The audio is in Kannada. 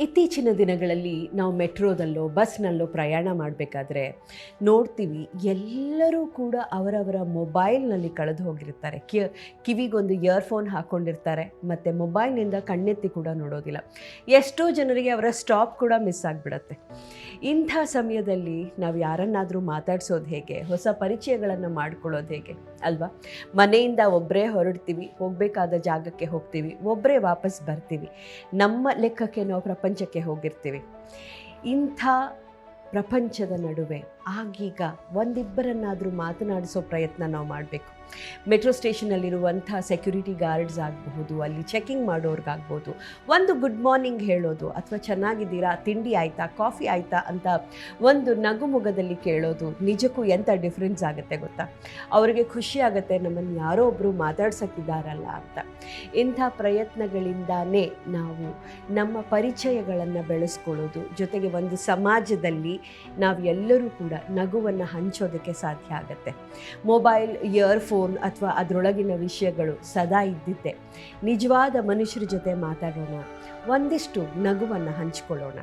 ಇತ್ತೀಚಿನ ದಿನಗಳಲ್ಲಿ ನಾವು ಮೆಟ್ರೋದಲ್ಲೋ ಬಸ್ನಲ್ಲೋ ಪ್ರಯಾಣ ಮಾಡಬೇಕಾದ್ರೆ ನೋಡ್ತೀವಿ, ಎಲ್ಲರೂ ಕೂಡ ಅವರವರ ಮೊಬೈಲ್ನಲ್ಲಿ ಕಳೆದು ಹೋಗಿರ್ತಾರೆ. ಕಿವಿಗೊಂದು ಇಯರ್ಫೋನ್ ಹಾಕ್ಕೊಂಡಿರ್ತಾರೆ ಮತ್ತು ಮೊಬೈಲ್ನಿಂದ ಕಣ್ಣೆತ್ತಿ ಕೂಡ ನೋಡೋದಿಲ್ಲ. ಎಷ್ಟೋ ಜನರಿಗೆ ಅವರ ಸ್ಟಾಪ್ ಕೂಡ ಮಿಸ್ ಆಗಿಬಿಡತ್ತೆ. ಇಂಥ ಸಮಯದಲ್ಲಿ ನಾವು ಯಾರನ್ನಾದರೂ ಮಾತಾಡ್ಸೋದು ಹೇಗೆ, ಹೊಸ ಪರಿಚಯಗಳನ್ನು ಮಾಡ್ಕೊಳ್ಳೋದು ಹೇಗೆ ಅಲ್ವಾ? ಮನೆಯಿಂದ ಒಬ್ಬರೇ ಹೊರಡ್ತೀವಿ, ಹೋಗಬೇಕಾದ ಜಾಗಕ್ಕೆ ಹೋಗ್ತೀವಿ, ಒಬ್ಬರೇ ವಾಪಸ್ ಬರ್ತೀವಿ. ನಮ್ಮ ಲೆಕ್ಕಕ್ಕೆ ನಾವು ಪ್ರಪಂಚಕ್ಕೆ ಹೋಗಿರ್ತೀವಿ. ಇಂಥ ಪ್ರಪಂಚದ ನಡುವೆ ಆಗೀಗ ಒಂದಿಬ್ಬರನ್ನಾದರೂ ಮಾತನಾಡಿಸೋ ಪ್ರಯತ್ನ ನಾವು ಮಾಡಬೇಕು. ಮೆಟ್ರೋ ಸ್ಟೇಷನಲ್ಲಿರುವಂಥ ಸೆಕ್ಯೂರಿಟಿ ಗಾರ್ಡ್ಸ್ ಆಗಬಹುದು, ಅಲ್ಲಿ ಚೆಕಿಂಗ್ ಮಾಡೋರ್ಗಾಗ್ಬೋದು, ಒಂದು ಗುಡ್ ಮಾರ್ನಿಂಗ್ ಹೇಳೋದು ಅಥವಾ ಚೆನ್ನಾಗಿದ್ದೀರಾ, ತಿಂಡಿ ಆಯಿತಾ, ಕಾಫಿ ಆಯಿತಾ ಅಂತ ಒಂದು ನಗುಮುಗದಲ್ಲಿ ಕೇಳೋದು ನಿಜಕ್ಕೂ ಎಂಥ ಡಿಫ್ರೆನ್ಸ್ ಆಗುತ್ತೆ ಗೊತ್ತಾ? ಅವರಿಗೆ ಖುಷಿ ಆಗುತ್ತೆ ನಮ್ಮನ್ನು ಯಾರೋ ಒಬ್ಬರು ಮಾತಾಡ್ಸೋಕ್ಕಿದ್ದಾರಲ್ಲ ಅಂತ. ಇಂಥ ಪ್ರಯತ್ನಗಳಿಂದಾನೇ ನಾವು ನಮ್ಮ ಪರಿಚಯಗಳನ್ನು ಬೆಳೆಸ್ಕೊಳ್ಳೋದು, ಜೊತೆಗೆ ಒಂದು ಸಮಾಜದಲ್ಲಿ ನಾವು ಎಲ್ಲರೂ ಕೂಡ ನಗುವನ್ನು ಹಂಚೋದಕ್ಕೆ ಸಾಧ್ಯ ಆಗುತ್ತೆ. ಮೊಬೈಲ್, ಇಯರ್ಫೋನ್ ಅಥವಾ ಅದರೊಳಗಿನ ವಿಷಯಗಳು ಸದಾ ಇದ್ದಿದ್ದೆ. ನಿಜವಾದ ಮನುಷ್ಯರ ಜೊತೆ ಮಾತಾಡೋಣ, ಒಂದಿಷ್ಟು ನಗುವನ್ನು ಹಂಚ್ಕೊಳ್ಳೋಣ.